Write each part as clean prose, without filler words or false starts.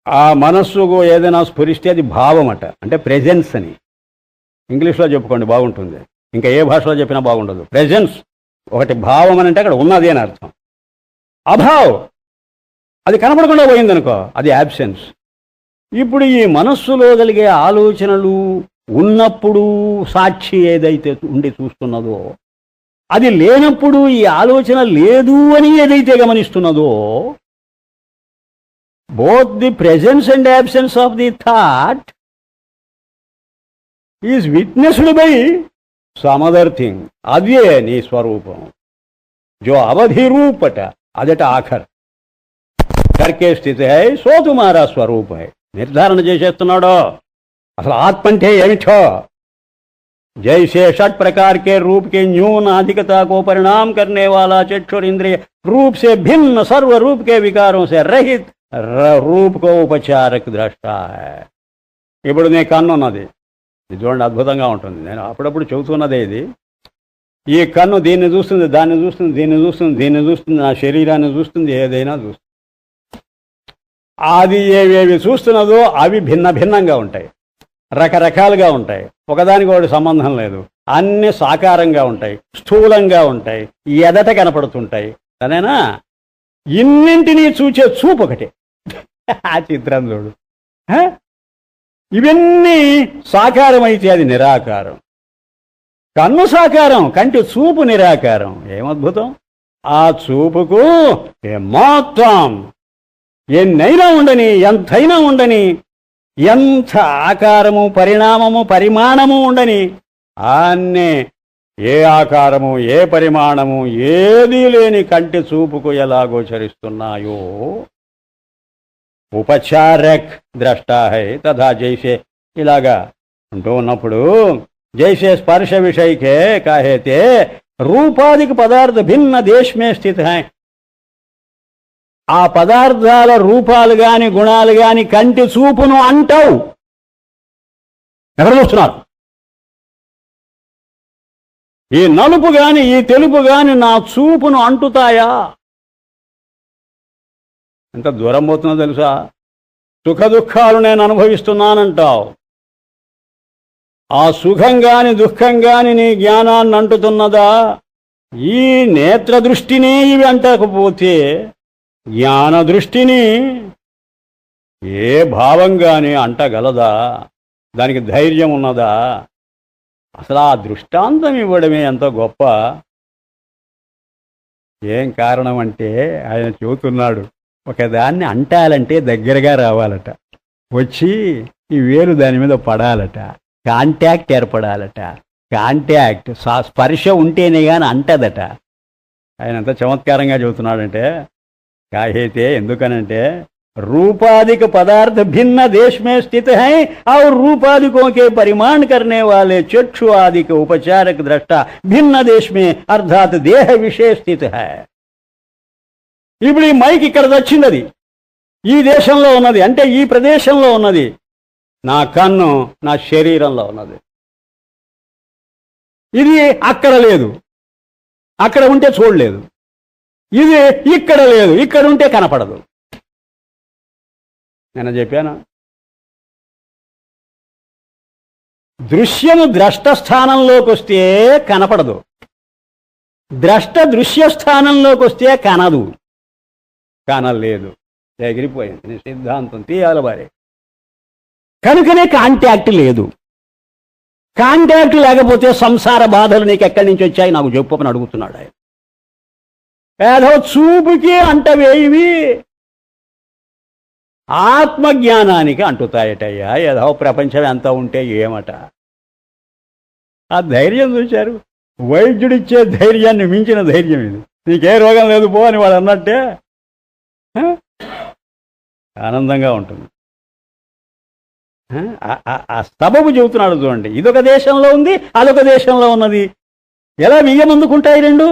ఆ మనస్సుకు ఏదైనా స్ఫురిస్తే అది భావం అట, అంటే ప్రెజెన్స్ అని. ఇంగ్లీష్లో చెప్పుకోండి బాగుంటుంది, ఇంకా ఏ భాషలో చెప్పినా బాగుండదు. ప్రెజెన్స్ ఒకటి, భావం అని అంటే అక్కడ ఉన్నది అని అర్థం. అభావ్ అది కనపడకుండా పోయిందనుకో, అది యాబ్సెన్స్. ఇప్పుడు ఈ మనస్సులో కలిగే ఆలోచనలు ఉన్నప్పుడు సాక్షి ఏదైతే ఉండి చూస్తున్నదో, అది లేనప్పుడు ఈ ఆలోచన లేదు అని ఏదైతే గమనిస్తున్నదో, both the presence and absence of the thought is witnessed by some other thing. అదే నీ స్వరూపం. జో అవధి రూపట అదట ఆఖర్ కర్కే స్థితి హై సో తుమారా స్వరూప హై. నిర్ధారణ చేసేస్తున్నాడో అసలు ఆత్మ అంటే ఏమిటో. जैसे षट प्रकार के रूप के न्यून अधिकता को परिणाम करने वाला चक्षुर इंद्रिय रूप से भिन्न सर्व रूप के विकारों से रहित रूप को उपचारक दृष्टा है. ఇప్పుడు నీ కన్ను ఉన్నది, ఇది చూడండి అద్భుతంగా ఉంటుంది. నేను అప్పుడప్పుడు చెబుతున్నదే ఇది. ఈ కన్ను దీన్ని చూస్తుంది, దాన్ని చూస్తుంది, దీన్ని చూస్తుంది, దీన్ని చూస్తుంది, నా శరీరాన్ని చూస్తుంది, ఏదైనా చూస్తుంది. అది ఏవేవి చూస్తున్నదో అవి భిన్న భిన్నంగా ఉంటాయి, రకరకాలుగా ఉంటాయి, ఒకదానికి ఒకటి సంబంధం లేదు. అన్ని సాకారంగా ఉంటాయి, స్థూలంగా ఉంటాయి, ఎదట కనపడుతుంటాయి. సరేనా? ఇన్నింటినీ చూచే చూపు ఒకటే. ఆ చిత్రం చూడు. ఇవన్నీ సాకారం అయితే అది నిరాకారం. కన్ను సాకారం, కంటి చూపు నిరాకారం. ఏమద్భుతం! ఆ చూపుకు మొత్తం ఎన్నైనా ఉండని, ఎంతైనా ఉండని, ఎంత ఆకారము, పరిణామము, పరిమాణము ఉండని, అన్నీ ఏ ఆకారము, ఏ పరిమాణము, ఏదీ లేని కంటి చూపుకు ఎలా గోచరిస్తున్నాయో ఉపచారక్ ద్రష్టా హై తథా జైసే. ఇలాగా అంటూ ఉన్నప్పుడు జైసే స్పర్శ విషయకే కాహేతే రూపాదిక పదార్థ భిన్న దేశమే స్థిత హై. ఆ పదార్థాల రూపాలు గాని గుణాలు గాని కంటి చూపును అంటావు. ఎవరు చూస్తున్నారు? ఈ నలుపు గాని ఈ తెలుపు గాని నా చూపును అంటుతాయా? ఎంత దూరం పోతుందో తెలుసా? సుఖ దుఃఖాలు నేను అనుభవిస్తున్నానంటావు. ఆ సుఖం గాని దుఃఖం గాని నీ జ్ఞానాన్ని అంటుతున్నదా? ఈ నేత్ర దృష్టిని ఇవి అంటకపోతే జ్ఞాన దృష్టిని ఏ భావంగానే అంటగలదా? దానికి ధైర్యం ఉన్నదా? అసలు ఆ దృష్టాంతం ఇవ్వడమే ఎంతో గొప్ప. ఏం కారణం అంటే ఆయన చెబుతున్నాడు, ఒకదాన్ని అంటాలంటే దగ్గరగా రావాలట, వచ్చి ఈ వేలు దాని మీద పడాలట, కాంటాక్ట్ ఏర్పడాలట. కాంటాక్ట్ స్పర్శ ఉంటేనే కానీ అంటదట. ఆయన ఎంత చమత్కారంగా చెబుతున్నాడంటే, కాహేతే ఎందుకనంటే रूपादिक पदार्थ भिन्न देश में स्थित हैं और रूपादिकों के परिमाण करने वाले चक्षु आदि के उपचारक दृष्टा भिन्न देश में अर्थात देह विषय स्थित है. ఇప్పుడు ఈ మైక్ ఇక్కడ వచ్చింది, ఈ దేశంలో ఉన్నది, అంటే ఈ ప్రదేశంలో ఉన్నది. నా కన్ను నా శరీరంలో ఉన్నది. ఇది అక్కడ లేదు, అక్కడ ఉంటే చూడలేదు. ఇది ఇక్కడ లేదు, ఇక్కడ ఉంటే కనపడదు. నేను చెప్పాను, దృశ్యము ద్రష్ట స్థానంలోకి వస్తే కనపడదు, ద్రష్ట దృశ్య స్థానంలోకి వస్తే కనదు. కనలేదు, ఎగిరిపోయింది. నీ సిద్ధాంతం తీయాలి వారే. కనుకనే కాంటాక్ట్ లేదు. కాంటాక్ట్ లేకపోతే సంసార బాధలు నీకు ఎక్కడి నుంచి వచ్చాయి నాకు చెప్పని అడుగుతున్నాడు ఆయన. ఏదో చూపుకి అంటవేవి ఆత్మజ్ఞానానికి అంటుతాయటయ్యా. ఏదో ప్రపంచం ఎంత ఉంటే ఏమట. ఆ ధైర్యం చూశారు. వైద్యుడిచ్చే ధైర్యాన్ని మించిన ధైర్యం ఇది. నీకే రోగం లేదు పో అని వాడు అన్నట్టే ఆనందంగా ఉంటుంది. ఆ సబబు చెబుతున్నాడు చూడండి. ఇదొక దేశంలో ఉంది, అదొక దేశంలో ఉన్నది. ఎలా బియ్యమందుకుంటాయి రెండు?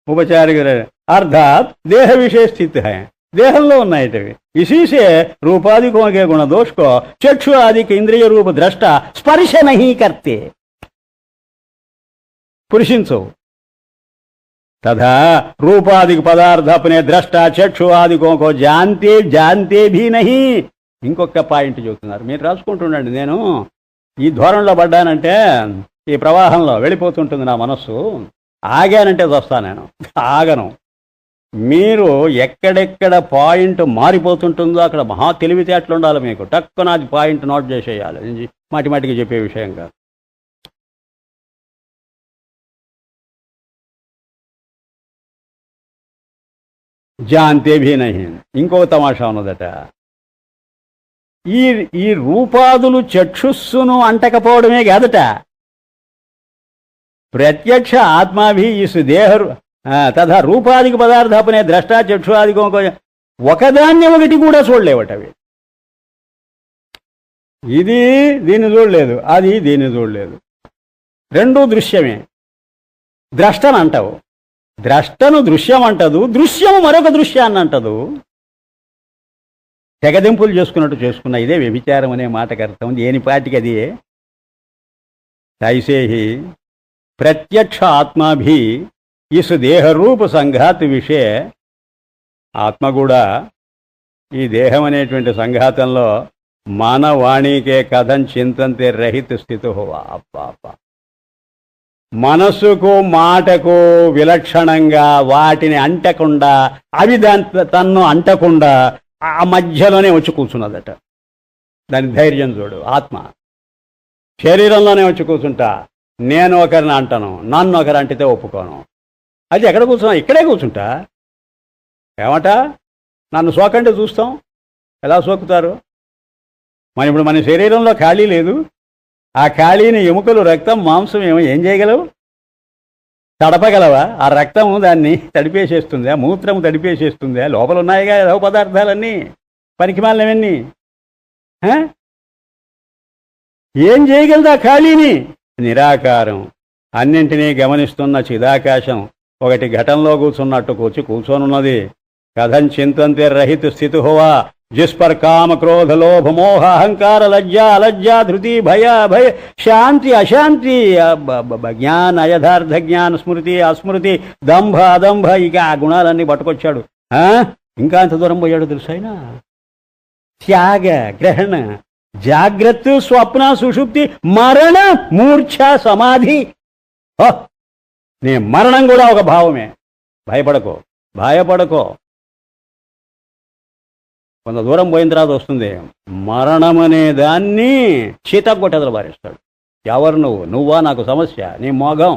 ఉపచారిక అర్థాత్ దేహ విషయ స్థితి హై, దేహంలో ఉన్నాయిటవి. ఇసీసే రూపాదికోं के गुण दोष को चक्षु आदि के इंद्रिय रूप दृष्टा स्पर्श नहीं करते. పురుషించవు. తథా రూపాదికి పదార్థాపనే ద్రష్ట చక్షు ఆదికోకో జాంతే జాంతే భీ నహి. ఇంకొక పాయింట్ చెబుతున్నారు, మీరు రాసుకుంటుండండి. నేను ఈ ధోరణిలో పడ్డానంటే ఈ ప్రవాహంలో వెళ్ళిపోతుంటుంది నా మనస్సు. ఆగానంటే వస్తా, నేను ఆగను. మీరు ఎక్కడెక్కడ పాయింట్ మారిపోతుంటుందో అక్కడ మహా తెలివితేటలు ఉండాలి మీకు. టక్కున అది పాయింట్ నోట్ చేసేయాలి, మాటిమాటికి చెప్పే విషయం కాదు. జాంతే భీ నహి. ఇంకొక తమాషా ఉన్నదట. ఈ రూపాదులు చక్షుస్సును అంటకపోవడమే కాదట, ప్రత్యక్ష ఆత్మాభి ఇసు దేహరు తథా రూపాదికి పదార్థాపనే ద్రష్టా చక్షు ఆదికో ఒకదాన్ని ఒకటి కూడా చూడలేవటవి. ఇది దీన్ని చూడలేదు, అది దీన్ని చూడలేదు, రెండూ దృశ్యమే. ద్రష్టను అంటావు, ద్రష్టను దృశ్యం అంటదు, దృశ్యము మరొక దృశ్యాన్ని అంటదు. తెగదింపులు చేసుకున్నట్టు చేసుకున్న ఇదే వ్యభిచారం అనే మాటకు అర్థం. దేని పాటికి అది తైసేహి ప్రత్యక్ష ఆత్మాభి ఇసు దేహరూప సంఘాత విషయ. ఆత్మ కూడా ఈ దేహం అనేటువంటి సంఘాతంలో మానవాణికే కథం చింతంతే రహిత స్థితి హోవా. అబ్బా, మనస్సుకు మాటకు విలక్షణంగా వాటిని అంటకుండా, అవి తన్ను అంటకుండా ఆ మధ్యలోనే వచ్చి కూర్చున్నదట. దాని ధైర్యం చూడు. ఆత్మ శరీరంలోనే వచ్చి కూర్చుంటా, నేను ఒకరిని అంటాను, నన్ను ఒకరు అంటితే ఒప్పుకోను. అది ఎక్కడ కూర్చున్నా? ఇక్కడే కూర్చుంటా. ఏమట నన్ను సోకంటే చూస్తాం, ఎలా సోకుతారు? మరి ఇప్పుడు మన శరీరంలో ఖాళీ లేదు, ఆ ఖాళీని ఎముకలు రక్తం మాంసం ఏం చేయగలవు? తడపగలవా? ఆ రక్తము దాన్ని తడిపేసేస్తుందా? మూత్రము తడిపేసేస్తుందా? లోపల ఉన్నాయిగా ఏదో పదార్థాలన్నీ, పనికిమాలినవన్నీ. ఏం చేయగలదు ఆ ఖాళీని? నిరాకారం, అన్నింటినీ గమనిస్తున్న చిదాకాశం ఒకటి ఘటంలో కూర్చున్నట్టు కూర్చొనున్నది. కథం చింతంతే రహిత స్థితి హోవా जिस पर काम क्रोध लोभ मोह अहंकार लज्जा अलज्जा धृति भय भय शांति अशांति ज्ञान अयथार्थ ज्ञान स्मृति अस्मृति దంభ అదంభ ఇక ఆ గుణాలన్నీ పట్టుకొచ్చాడు. ఇంకా అంత దూరం పోయాడు తెలుసైనా. త్యాగ గ్రహణ జాగ్రత్త స్వప్న సుషుప్తి మరణ మూర్ఛ సమాధి. నీ మరణం కూడా ఒక భావమే. భయపడకో, భయపడకో. కొంత దూరం పోయిన తర్వాత వస్తుంది మరణం అనే దాన్ని చీతకొట్టెదలు పారేస్తాడు. ఎవరు నువ్వా? నాకు సమస్య, నీ మోగం.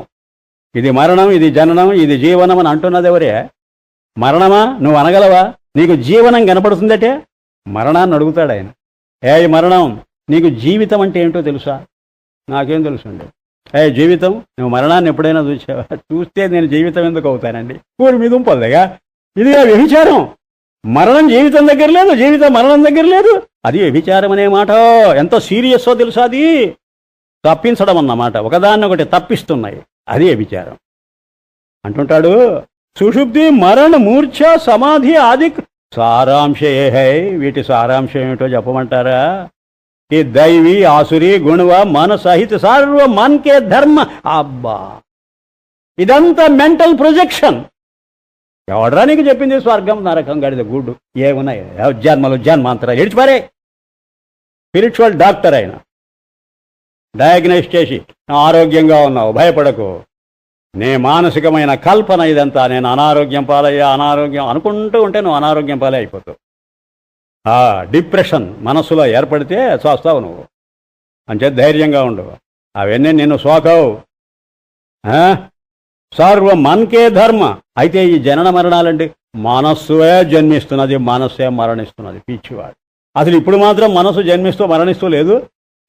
ఇది మరణం, ఇది జననం, ఇది జీవనం అని అంటున్నది ఎవరే? మరణమా? నువ్వు అనగలవా? నీకు జీవనం కనపడుతుందటే మరణాన్ని అడుగుతాడు ఆయన. మరణం, నీకు జీవితం అంటే ఏంటో తెలుసా? నాకేం తెలుసండి. జీవితం, నువ్వు మరణాన్ని ఎప్పుడైనా చూసావా? చూస్తే నేను జీవితం ఎందుకు అవుతానండి? ఊరి మీద ఉంపదగా. ఇది వ్యభిచారం. మరణం జీవితం దగ్గర లేదు, జీవితం మరణం దగ్గర లేదు. అది వ్యభిచారం అనే మాట ఎంత సీరియస్సో తెలుసా? అది తప్పించడం అన్నమాట. ఒకదాన్ని ఒకటి తప్పిస్తున్నాయి, అది వ్యభిచారం అంటుంటాడు. సుషుప్తి మరణ మూర్ఛ సమాధి ఆది సారాంశ ఏ హై. వీటి సారాంశం ఏమిటో చెప్పమంటారా? ఈ దైవీ ఆసురి గుణవ మన సహిత సర్వ మన్కే ధర్మ. అబ్బా, ఇదంతా మెంటల్ ప్రొజెక్షన్. ఎవడరా నీకు చెప్పింది స్వర్గం నరకం గడిద గుడ్డు ఏమున్నాయి? జన్మలు జన్మాంతరాలు ఏడ్చిపారే. స్పిరిచువల్ డాక్టర్ అయినా డయాగ్నైజ్ చేసి ఆరోగ్యంగా ఉన్నావు, భయపడకు, నీ మానసికమైన కల్పన ఇదంతా. నేను అనారోగ్యం పాలయ్యా, అనారోగ్యం అనుకుంటూ ఉంటే నువ్వు అనారోగ్యం పాలే అయిపోతావు. డిప్రెషన్ మనస్సులో ఏర్పడితే చూస్తావు నువ్వు. అంతే ధైర్యంగా ఉండవు. అవన్నీ నిన్ను సోకవు. సర్వ మన్కే ధర్మ. అయితే ఈ జనన మరణాలంటే మనస్సువే జన్మిస్తున్నది, మనస్సే మరణిస్తున్నది. పిచ్చివాడు. అసలు ఇప్పుడు మాత్రం మనస్సు జన్మిస్తూ మరణిస్తూ లేదు.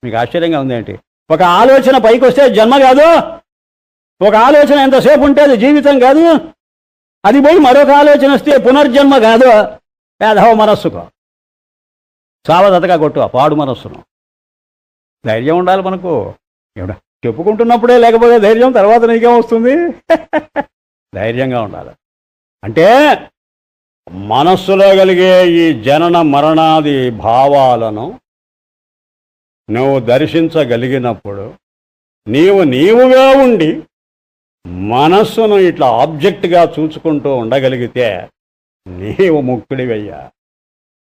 మీకు ఆశ్చర్యంగా ఉందేంటి? ఒక ఆలోచన పైకి వస్తే జన్మ కాదు, ఒక ఆలోచన ఎంతసేపు ఉంటే అది జీవితం కాదు. అది పోయి మరొక ఆలోచన వస్తే పునర్జన్మ కాదు. యాదవ మనస్సుకో సావదతగా కొట్టు ఆ పాడు మనస్సును. ధైర్యం ఉండాలి మనకు. ఏమిటా చెప్పుకుంటున్నప్పుడే లేకపోతే ధైర్యం తర్వాత నీకేం వస్తుంది? ధైర్యంగా ఉండాలి. అంటే మనస్సులో కలిగే ఈ జనన మరణాది భావాలను నువ్వు దర్శించగలిగినప్పుడు నీవుగా ఉండి మనస్సును ఇట్లా ఆబ్జెక్ట్గా చూసుకుంటూ ఉండగలిగితే నీవు ముక్తుడివయ్యా.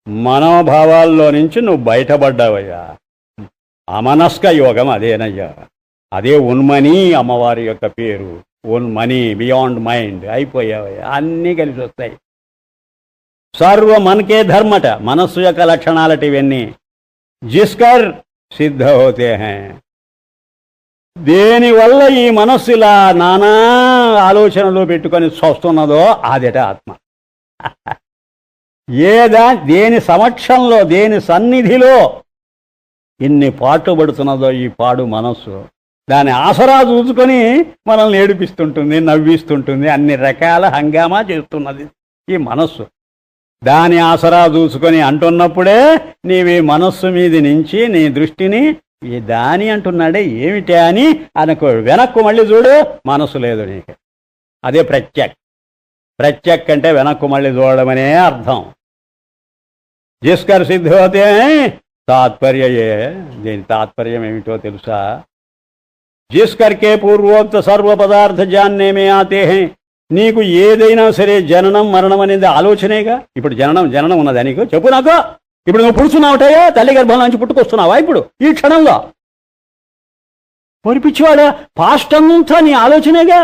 మనోభావాల్లో నుంచి నువ్వు బయటపడ్డావయ్యా. అమనస్క యోగం అదేనయ్యా. అదే ఉన్మని అమ్మవారి యొక్క పేరు. ఉన్మని, బియాండ్ మైండ్ అయిపోయావయ్యా. అన్నీ కలిసి వస్తాయి. సర్వ మనకే ధర్మట, మనస్సు యొక్క లక్షణాలట ఇవన్నీ. జిస్కర్ సిద్ధ హోతే హై. దేనివల్ల ఈ మనస్సు ఇలా నానా ఆలోచనలు పెట్టుకొని వస్తున్నదో అదేట ఆత్మ. దేని సమక్షంలో, దేని సన్నిధిలో ఇన్ని పాటుపడుతున్నదో ఈ పాడు మనస్సు, దాని ఆసరా చూసుకొని మనల్ని ఏడిపిస్తుంటుంది, నవ్విస్తుంటుంది, అన్ని రకాల హంగామా చేస్తున్నది ఈ మనస్సు. దాని ఆసరా చూసుకొని అంటున్నప్పుడే నీవి మనస్సు మీది నుంచి నీ దృష్టిని ఈ దాని అంటున్నాడే ఏమిటే అని అనుకో. వెనక్కు మళ్ళీ చూడు, మనస్సు లేదు నీకు. అదే ప్రత్యక్. ప్రత్యక్ అంటే వెనక్కు మళ్ళీ చూడడమనే అర్థం. జిస్కర్ సిద్ధ హోతే తాత్పర్యయే. దీని తాత్పర్యం ఏమిటో తెలుసా? జిస్కర్కే పూర్వోక్త సర్వ పదార్థ జాన్నే మే ఆతే హై. నీకు ఏదైనా సరే జననం మరణం అనేది ఆలోచనేగా. ఇప్పుడు జననం ఉన్నదా నీకు? చెప్పు నాకు. ఇప్పుడు నువ్వు పుడుచున్నావుటయా? తల్లి గర్భం నుంచి పుట్టుకొస్తున్నావా ఇప్పుడు ఈ క్షణంలో? పొరిపిచ్చివాడా, పాస్ట్ అంతా నీ ఆలోచనేగా.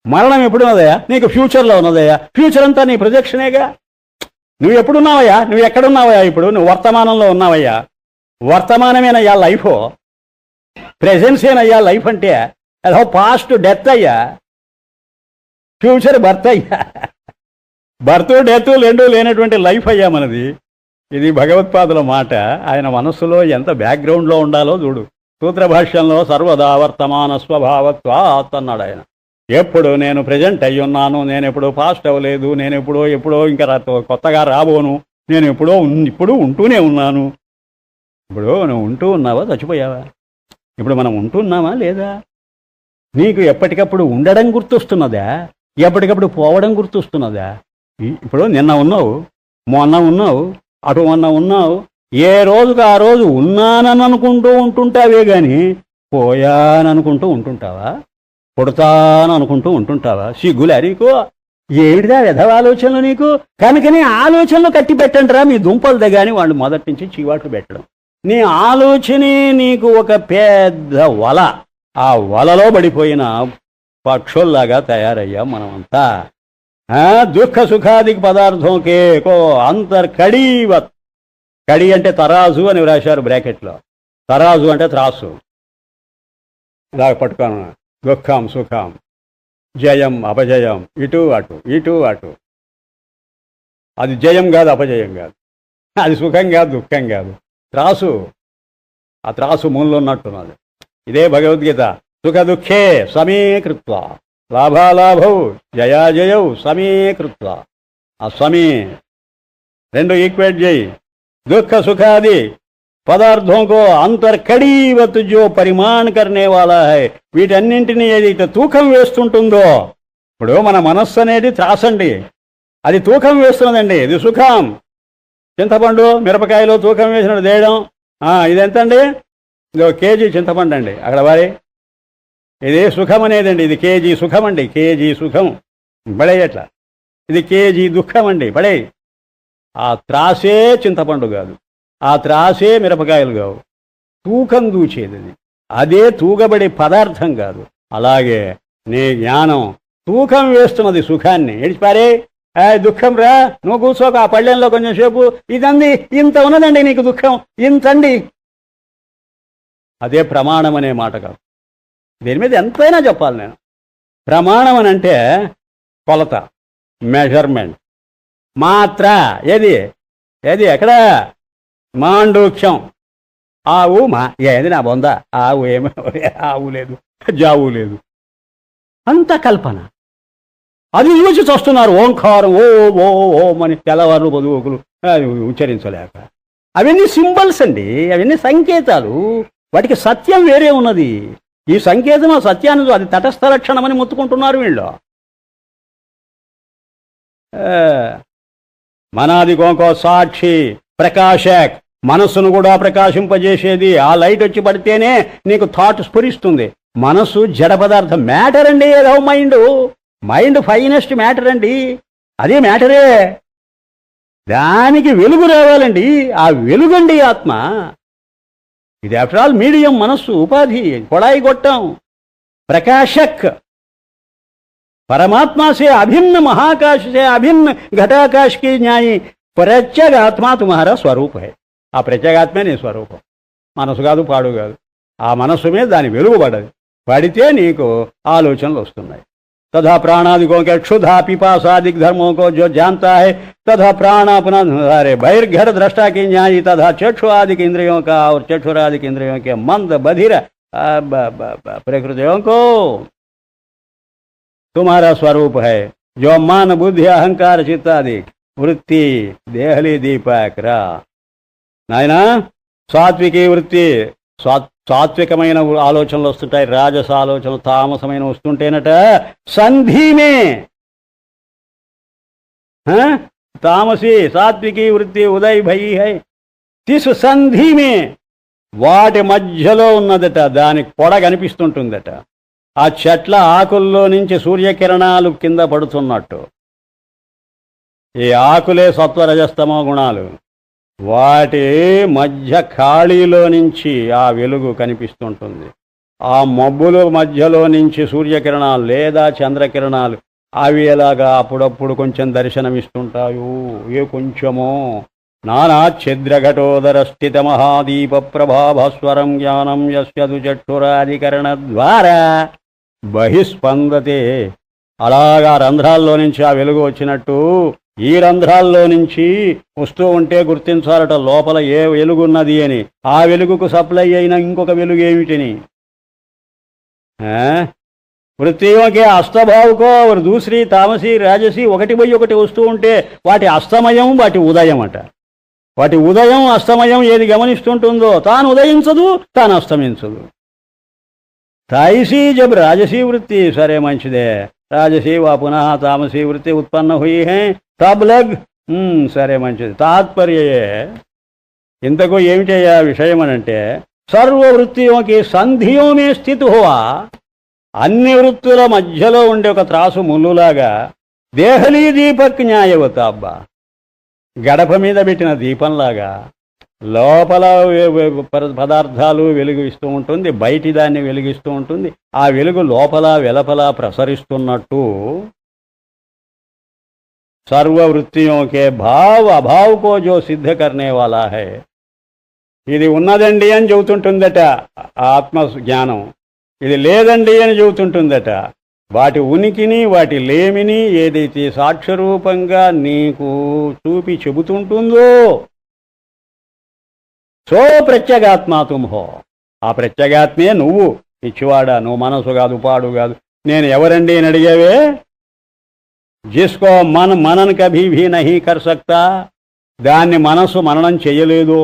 మరణం ఎప్పుడు ఉన్నదయా? నీకు ఫ్యూచర్లో ఉన్నదయా. ఫ్యూచర్ అంతా నీ ప్రొజెక్షనేగా. నువ్వు ఎప్పుడున్నావయ్యా? నువ్వు ఎక్కడున్నావయ్యా? ఇప్పుడు నువ్వు వర్తమానంలో ఉన్నావయ్యా. వర్తమానమేనయ్యా లైఫ్. ప్రెజెన్సేనయ్యా లైఫ్ అంటే. అదో పాస్ట్ డెత్ అయ్యా, ఫ్యూచర్ బర్త్ అయ్యా. బర్త్ డెత్ రెండూ లేనటువంటి లైఫ్ అయ్యా మనది. ఇది భగవత్పాదుల మాట. ఆయన మనస్సులో ఎంత బ్యాక్గ్రౌండ్లో ఉండాలో చూడు. సూత్రభాష్యంలో సర్వదా వర్తమాన స్వభావత్వాత్ అన్నాడు ఆయన. ఎప్పుడు నేను ప్రజెంట్ అయ్యి ఉన్నాను, నేను ఎప్పుడూ పాస్ట్ అవ్వలేదు, నేను ఎప్పుడో ఇంకా కొత్తగా రాబోను, నేను ఇప్పుడు ఉంటూనే ఉన్నాను. ఇప్పుడు నువ్వు ఉంటూ ఉన్నావా, చచ్చిపోయావా? ఇప్పుడు మనం ఉంటున్నామా లేదా? నీకు ఎప్పటికప్పుడు ఉండడం గుర్తొస్తున్నదా? ఎప్పటికప్పుడు పోవడం గుర్తొస్తున్నదా? ఇప్పుడు నిన్న ఉన్నావు, మొన్న ఉన్నావు, అటు మొన్న ఉన్నావు. ఏ రోజుకు ఆ రోజు ఉన్నానని అనుకుంటూ ఉంటుంటావే కానీ పోయాననుకుంటూ ఉంటుంటావా? పుడతాననుకుంటూ ఉంటుంటావా? సిగ్గులే నీకు? ఏమిటిదా విధవ ఆలోచనలు నీకు? కనుకనే ఆలోచనలు కట్టి పెట్టండిరా మీ దుంపల దగ్గర. వాళ్ళు మొదటి నుంచి చీవాట్లు పెట్టడం. నీ ఆలోచనే నీకు ఒక పెద్ద వల. ఆ వలలో పడిపోయిన పక్షుల్లాగా తయారయ్యాం మనమంతా. దుఃఖ సుఖాది పదార్థంకే కో అంతర్కడీవత్. కడి అంటే తరాజు అని వ్రాశారు బ్రాకెట్లో. తరాజు అంటే త్రాసు. ఇలాగ పట్టుకోను. దుఃఖం సుఖం, జయం అపజయం, ఇటు అటు ఇటు అటు. అది జయం కాదు, అపజయం కాదు. అది సుఖం కాదు, దుఃఖం కాదు. త్రాసు. ఆ త్రాసు మూలలో ఉన్నట్టున్నది. ఇదే భగవద్గీత. సుఖ దుఃఖే సమీకృత్వ లాభాలాభౌ జయాజయౌ సమీకృత్వ. ఆ సమీ రెండు ఈక్వేట్ చేయి. దుఃఖ సుఖాది పదార్థం కో అంతర్కడీవత్ జో పరిమాణ కర్నే వాలా హై. వీటన్నింటినీ ఏదైతే తూకం వేస్తుంటుందో, ఇప్పుడు మన మనస్సు అనేది త్రాసండి, అది తూకం వేస్తున్నదండి. ఇది సుఖం. చింతపండు మిరపకాయలో తూకం వేసినట్టు చేయడం. ఇదెంతండి? ఇది 1 కేజీ చింతపండు అండి. అక్కడ వారి ఇది సుఖం అనేదండి. ఇది కేజీ సుఖం అండి. కేజీ సుఖం పడేయట్లా. ఇది కేజీ దుఃఖం అండి. పడే. ఆ త్రాసే చింతపండు కాదు, ఆ త్రాసే మిరపకాయలు కావు. తూకం దూచేది అది. అదే తూగబడే పదార్థం కాదు. అలాగే నీ జ్ఞానం తూకం వేస్తున్నది సుఖాన్ని. ఏడిచిపారే దుఃఖం రా, నువ్వు కూర్చోక ఆ పళ్ళెంలో కొంచెం సేపు. ఇదండి, ఇంత ఉన్నదండి నీకు దుఃఖం, ఇంతండి. అదే ప్రమాణం అనే మాట కాదు. దీని మీద ఎంతైనా చెప్పాలి నేను. ప్రమాణం అని అంటే కొలత, మెజర్మెంట్, మాత్ర. ఏది ఎక్కడ? మాండూక్యం. ఆవు ఏది నా బొంద? ఆవు ఆవు లేదు, జావు లేదు, అంత కల్పన. అది చూసి చూస్తున్నారు. ఓంకారం ఓ ఓ ఓం అని తెల్లవారు బదువుకులు ఉచ్చరించలేక. అవన్నీ సింబల్స్ అండి, అవన్నీ సంకేతాలు. వాటికి సత్యం వేరే ఉన్నది. ఈ సంకేతం ఆ సత్యాన్ని, అది తటస్థ లక్షణం అని మొత్తుకుంటున్నారు వీళ్ళు. మనాది గోంకో సాక్షి ప్రకాశక్. మనస్సును కూడా ప్రకాశింపజేసేది. ఆ లైట్ వచ్చి పడితేనే నీకు థాట్ స్ఫురిస్తుంది. మనస్సు జడ పదార్థం, మ్యాటర్ అండి. ఏదో మైండ్ ఫైనెస్ట్ మ్యాటర్ అండి, అదే మ్యాటరే. దానికి వెలుగు రావాలండి, ఆ వెలుగండి ఆత్మ. ఇది ఆఫ్టర్ ఆల్ మీడియం, మనస్సు ఉపాధి, కొడాయి గొట్టం, ప్రకాశక్. परमात्मा से अभिन्न महाकाश से अभिन्न घटाकाश की न्यायी प्रत्येक आत्मा तुम्हारा स्वरूप है. ఆ ప్రత్యేగాత్మే నీ స్వరూపం. మనసు కాదు, పాడు కాదు. ఆ మనస్సు మీద దాని వెలుగు పడదు. పడితే నీకు ఆలోచనలు వస్తున్నాయి. तथा प्राणादिकों के क्षुधा पिपासादिक धर्मों को जो जानता है तथा प्राण अपना अरे बहिर्घट दृष्टा की न्यायी तथा चक्षुरादिक इंद्रियों का और चक्षुरादिक इंद्रियों के मंद बधिर प्रकृतियों को तुम्हारा स्वरूप है. जो मान बुद्धि अहंकार चित्तादि वृत्ति देहली दीपक रा नायना सात्विकी वृत्ति సాత్వికమైన ఆలోచనలు వస్తుంటాయి, రాజస ఆలోచనలు తామసమైన వస్తుంటేనట సంధిమే. తామసి సాత్వికి వృత్తి ఉదయ్ భయి హై తిస్ సంధిమే, వాటి మధ్యలో ఉన్నదట. దానికి పొడ కనిపిస్తుంటుందట. ఆ చెట్ల ఆకుల్లో నుంచి సూర్యకిరణాలు కింద పడుతున్నట్టు. ఈ ఆకులే సత్వరజస్తమో గుణాలు. వాటి మధ్య ఖాళీలో నుంచి ఆ వెలుగు కనిపిస్తుంటుంది. ఆ మబ్బుల మధ్యలో నుంచి సూర్యకిరణాలు లేదా చంద్రకిరణాలు అవి ఎలాగా అప్పుడప్పుడు కొంచెం దర్శనమిస్తుంటాయో, ఏ కొంచెమో. నానా ఛిద్రఘటోదర స్థిత మహాదీప ప్రభాభస్వరం జ్ఞానం యస్యదు చక్షురాధికరణ ద్వారా బహిస్పందతే. అలాగా రంధ్రాల్లో నుంచి ఆ వెలుగు వచ్చినట్టు ఈ రంధ్రాల్లో నుంచి వస్తూ ఉంటే గుర్తించాలట లోపల ఏ వెలుగున్నది అని. ఆ వెలుగుకు సప్లై అయిన ఇంకొక వెలుగు ఏమిటిని. వృత్తియోకే అస్తభావుకో దూసరి తామసి రాజసి ఒకటి పోయి ఒకటి వస్తూ ఉంటే వాటి అస్తమయం వాటి ఉదయం అట. వాటి ఉదయం అస్తమయం ఏది గమనిస్తుంటుందో తాను ఉదయించదు, తాను అస్తమించదు. తాయిసి జబ్ రాజసీ వృత్తి సరే మంచిదే, రాజసీ వా పునః తామసీ వృత్తి ఉత్పన్న హుయి హై తబ్ లగ్ సరే మంచిది. తాత్పర్యే ఇంతకు ఏమిటయ్యా విషయం అనంటే సర్వవృత్తియోకి సంధియోమే స్థితి హువా, అన్ని వృత్తుల మధ్యలో ఉండే ఒక త్రాసు ముల్లులాగా దేహలీ దీపక్ న్యాయవత. అబ్బా, గడప మీద పెట్టిన దీపంలాగా లోపల పదార్థాలు వెలుగిస్తూ ఉంటుంది, బయటి దాన్ని వెలిగిస్తూ ఉంటుంది. ఆ వెలుగు లోపల వెలపల ప్రసరిస్తున్నట్టు सर्ववृत्तियों के भाव अभाव को जो सिद्ध करने वाला है. ఇది ఉన్నదండి అని చెబుతుంటుందట ఆత్మ జ్ఞానం, ఇది లేదండి అని చెబుతుంటుందట. వాటి ఉనికిని వాటి లేమిని ఏదైతే సాక్ష్యరూపంగా నీకు చూపి చెబుతుంటుందో సో ప్రత్యేగాత్మ తుమ్ హో. ఆ ప్రత్యేగాత్మే నువ్వు. పిచ్చివాడా, నువ్వు మనసు కాదు, పాడు కాదు. నేను ఎవరండి అని అడిగావే, జిస్కో మనన్ కభీ భీ నహీ కర్ సక్తా, దాన్ని మనసు మననం చేయలేదు.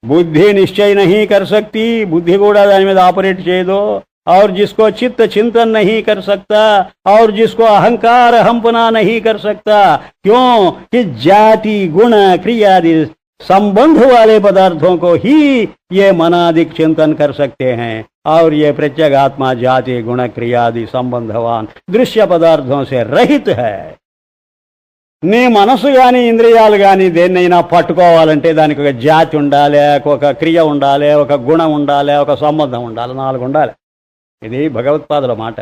బుద్ధి నిశ్చయ నహీ కర్ సక్తి, బుద్ధి కూడా దాని మీద ఆపరేట్ చేయదు. और जिसको चित्त चिंतन नहीं कर सकता और जिसको अहंकार हंपना नहीं कर सकता. क्यों कि जाति गुण क्रियादि संबंध वाले पदार्थों को ही ये मनादिक चिंतन कर सकते हैं. और ये प्रत्येक आत्मा जाति गुण क्रियादि संबंधवान दृश्य पदार्थों से रहित है. నీ మనసు కానీ ఇంద్రియాలు కానీ దేన్నైనా పట్టుకోవాలంటే దానికి ఒక జాతి ఉండాలి, ఒక క్రియ ఉండాలి, ఒక గుణం ఉండాలి, ఒక సంబంధం ఉండాలి, 4 ఉండాలి. ఇది భగవత్పాదుల మాట.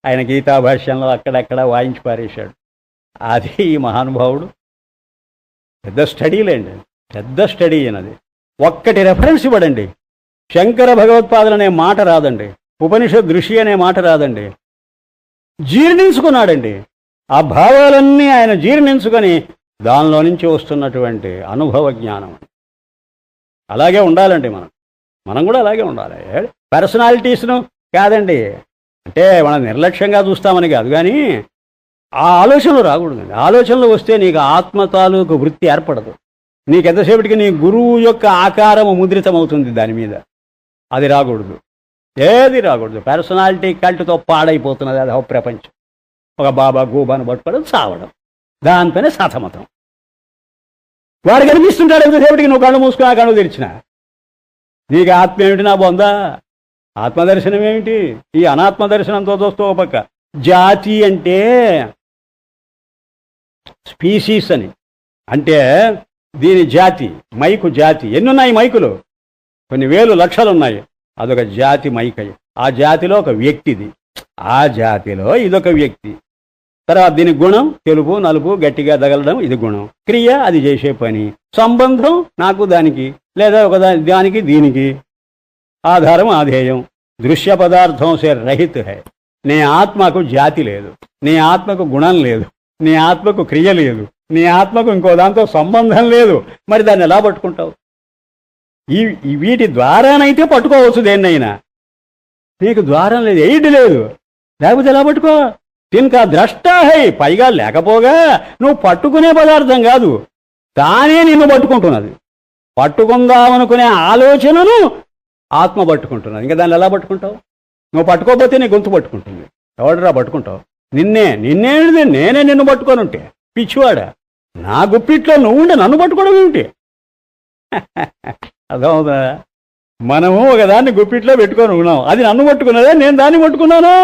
ఆయన గీతా భాష్యంలో అక్కడక్కడ వాయించి పారేశాడు. అది ఈ మహానుభావుడు పెద్ద స్టడీలేండి, పెద్ద స్టడీ అయినది. ఒక్కటి రెఫరెన్స్ ఇవ్వడండి. శంకర భగవత్పాదులనే మాట రాదండి, ఉపనిషత్ ఋషి అనే మాట రాదండి. జీర్ణించుకున్నాడండి. ఆ భావాలన్నీ ఆయన జీర్ణించుకొని దానిలో నుంచి వస్తున్నటువంటి అనుభవ జ్ఞానం. అలాగే ఉండాలండి మనం కూడా అలాగే ఉండాలి. పర్సనాలిటీస్ను కాదండి, అంటే మనం నిర్లక్ష్యంగా చూస్తామని కాదు, కానీ ఆ ఆలోచనలు రాకూడదండి. ఆలోచనలు వస్తే నీకు ఆత్మ తాలూకు వృత్తి ఏర్పడదు. నీకు ఎంతసేపటికి నీ గురువు యొక్క ఆకారము ముద్రితమవుతుంది దాని మీద. అది రాకూడదు, ఏది రాకూడదు. పర్సనాలిటీ కల్ట్తో పాడైపోతున్నది అది ప్రపంచం. ఒక బాబా గూబాను పట్టుకోవడం, చావడం, దానిపైన సతమతం. వాడు కనిపిస్తుంటాడు ఎంతసేపటికి నువ్వు కళ్ళు మూసుకుని ఆ కళ్ళు తెరిచిన. నీకు ఆత్మ ఏమిటి నా బొందా? ఆత్మదర్శనం ఏమిటి? ఈ అనాత్మ దర్శనంతో చూస్తూ ఒక పక్క. జాతి అంటే స్పీసీస్ అని, అంటే దీని జాతి, మైకు జాతి. ఎన్నున్నాయి మైకులు? కొన్ని వేలు లక్షలు ఉన్నాయి. అదొక జాతి మైకయ్య. ఆ జాతిలో ఒక వ్యక్తిది, ఆ జాతిలో ఇదొక వ్యక్తి. తర్వాత దీని గుణం తెలుపు నలుపు గట్టిగా తగలడం, ఇది గుణం. క్రియ అది చేసే పని. సంబంధం నాకు దానికి, లేదా ఒక దానికి దీనికి. ఆధారం ఆధేయం. దృశ్య పదార్థం సే రహిత్ హై. నీ ఆత్మకు జాతి లేదు, నీ ఆత్మకు గుణం లేదు, నీ ఆత్మకు క్రియ లేదు, నీ ఆత్మకు ఇంకో దాంతో సంబంధం లేదు. మరి దాన్ని ఎలా పట్టుకుంటావు? వీటి ద్వారానైతే పట్టుకోవచ్చు దేన్నైనా. నీకు ద్వారం లేదు, ఎయిడ్ లేదు, లేకపోతే ఎలా పట్టుకో? తినక ద్రష్టా హై, పైగా లేకపోగా నువ్వు పట్టుకునే పదార్థం కాదు, తానే నిన్ను పట్టుకుంటున్నది. పట్టుకుందామనుకునే ఆలోచనను ఆత్మ పట్టుకుంటున్నది. ఇంకా దాన్ని ఎలా పట్టుకుంటావు? నువ్వు పట్టుకోకపోతే నీ గొంతు పట్టుకుంటుంది. ఎవడరా పట్టుకుంటావు? నిన్నేది నేనే నిన్ను పట్టుకొని ఉంటే పిచ్చివాడా. నా గుప్పిట్లో నువ్వుంటే నన్ను పట్టుకోవడం ఏమిటి? అర్థమవుదా? మనము ఒకదాన్ని గుప్పిట్లో పెట్టుకొని ఉన్నాం, అది నన్ను పట్టుకున్నదే, నేను దాన్ని పట్టుకున్నాను.